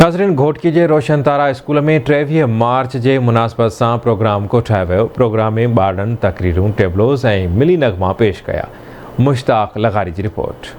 नाज़रीन, घोटकी जे रोशन तारा स्कूल में 23 मार्च जे मुनासिबत सां प्रोग्राम कोठायो वियो। प्रोग्राम में ॿारनि तकरीरूं, टेबलोज़ ऐं मिली नगमा पेश कया। मुश्ताक लगारी जी रिपोर्ट।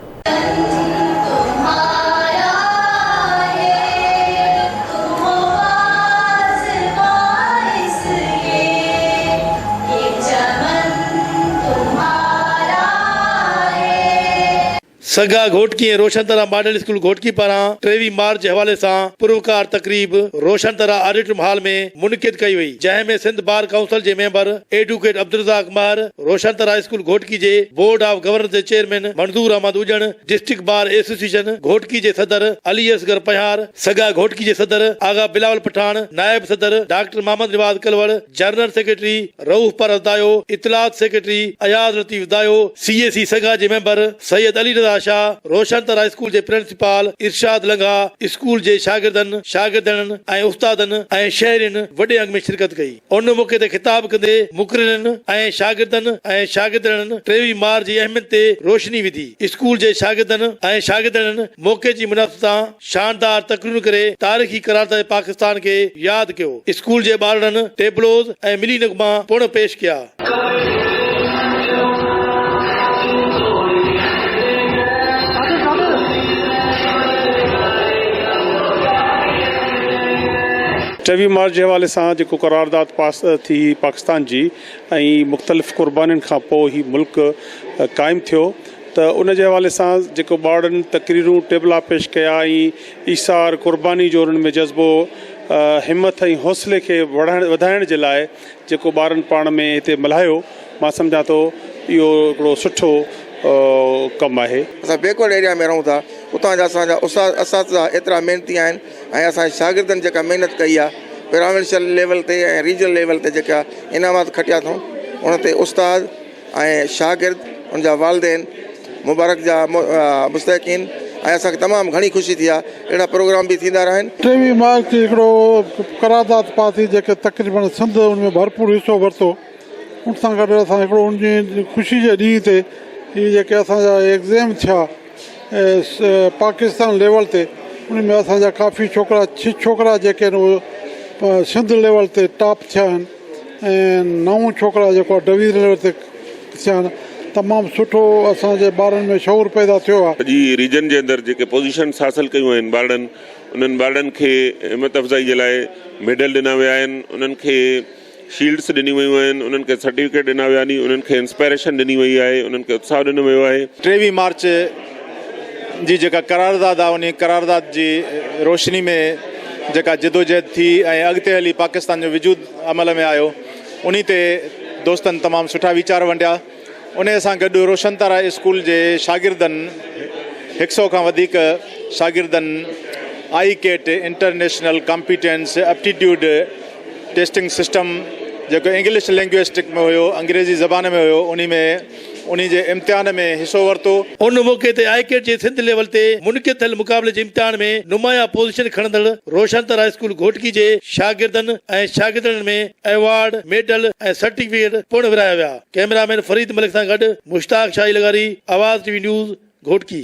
सगा घोटकी ऐं रोशन तरा मॉडल स्कूल घोटकी पारां 23 मार्च जे हवाले सां पुरवकार तकरीब रोशन तरा ऑडिटोरियम हॉल में मुनक़िद कई वई, जंहिं में सिंध बार काउंसिल जे मेंबर एडवोकेट अब्दुल रज़ाक मार, रोशन तरा स्कूल घोटकी जे बोर्ड ऑफ गवर्नर जे chairman Manzoor Ahmed Ujan, district bar association Ghotki जे सदर अली असगर पहार, सगा घोटकी जे सदर आगा बिलावल पठान, नायब सदर डॉक्टर मोहम्मद रिवाज कलवड़, जनरल सेक्रेटरी रऊफ परस दायो, इतलात सेक्रेटरी अयाज लतीफ दायो, CAC सगा जे मेंबर सैयद अली रज़ा शाह, रोशन तरा स्कूल जे प्रिंसिपल इरशाद लंगा, स्कूल जे शागिर्दनि ऐं उस्तादनि ऐं शहरियुनि वॾे अंग में शिरकत कई। उन मौके ते खिताब कंदे मुक़ररनि ऐं शागिर्दनि 23 मार्च जी अहमियत ते रोशनी विधी। स्कूल जे शागिर्दनि मौके जी मुनासिबत सां शानदार तकरीर करे तारीख़ी करारदाद पाकिस्तान के यादि कयो। स्कूल जे ॿारनि टेबलोज़ ऐं मिली नगमा पिणु पेश कया। 23 मार्च के हवाले से जो करारदाद पास थी पाकिस्तान की मुख्तलिफ़ कुर्बानी का ही मुल्क कायम थो, तो उन जे हवाले से जो ॿारनि तकरीरूं टेबला पेश कया, ईसार कुर्बानी जो उन में जज्बो हिम्मत और हौसले के वधाइण के लाए जो ॿारनि पाण में इतने मल्हायो, मां समझा तो यो हिकिड़ो सुठो कम है। असां बैकवर्ड एरिया में रहूं था, उतां जा असांजा असातिज़ा एतिरा मेहनती आहिनि ऐं असांजे शागिर्दनि जेका महिनत कई आहे प्रोविंशियल लेवल ते ऐं रीजनल लेवल ते जेका इनामात खटिया अथऊं, उन ते उस्ताद ऐं शागिर्द उन जा वालिदैन मुबारक जा मुस्तहिक़ीन ऐं असांखे तमामु घणी ख़ुशी थी आहे। अहिड़ा प्रोग्राम बि थींदा रहनि। 23 मार्च ते हिकिड़ो करारदाद पास थी जेके तक़रीबन सिंध उन में भरपूर हिसो वरितो। उन सां गॾु असां हिकिड़ो उन जी ख़ुशी जे ॾींहं ते ये जेके असांजा एग्ज़ाम थिया पाकिस्तान लेवल ते, उन में असांजा काफ़ी छोकिरा 6 छोकिरा जेके आहिनि सिंध लेवल ते टॉप थिया आहिनि ऐं 9 छोकिरा जेको डिवीज़न लेवल ते थिया आहिनि। तमामु सुठो असांजे ॿारनि में शौर पैदा थियो आहे। जी रीजन जे अंदरि जेके पोज़ीशन्स हासिल कयूं आहिनि ॿारनि, उन्हनि ॿारनि खे हिम्मत अफ़ज़ाई जे लाइ मेडल ॾिना विया आहिनि, उन्हनि खे शील्ड्स ॾिनी वियूं आहिनि, उन्हनि खे सर्टिफिकेट ॾिना विया आहिनि, उन्हनि खे इंस्पायरेशन ॾिनी वई आहे, उन्हनि खे उत्साह ॾिनो वियो आहे। 23 मार्च जी जेका करारदाद आहे, उन करारदाद जी रोशनी में जेका जदोजहद थी ऐं अॻिते हली पाकिस्तान जो वजूद अमल में आयो, उन ते दोस्तनि तमामु सुठा वीचार वंडिया। उन सां गॾु रोशन तारा स्कूल जे शागिर्दनि 100 खां वधीक शागिर्दनि ICAT international competence aptitude testing system जो इंग्लिश लैंग्वेजिस्टिक में हुयो, अंग्रेज़ी ज़बान में हुयो, उन जे इम्तिहान में हिस्सो वरितो। उन मौके ते ICAT जे सिंध लेवल ते मुनक़िद थियल मुक़ाबले जे इम्तिहान में नुमाया पोजीशन खणंदड़ रोशन तरा स्कूल घोटकी जे शागिर्दनि ऐं शागिर्दनि में अवार्ड, मेडल ऐं सर्टिफिकेट पिणु विराया विया। कैमरामैन फरीद मलिक सां गॾु मुश्ताक शाही लगारी, आवाज़ TV न्यूज़ घोटकी।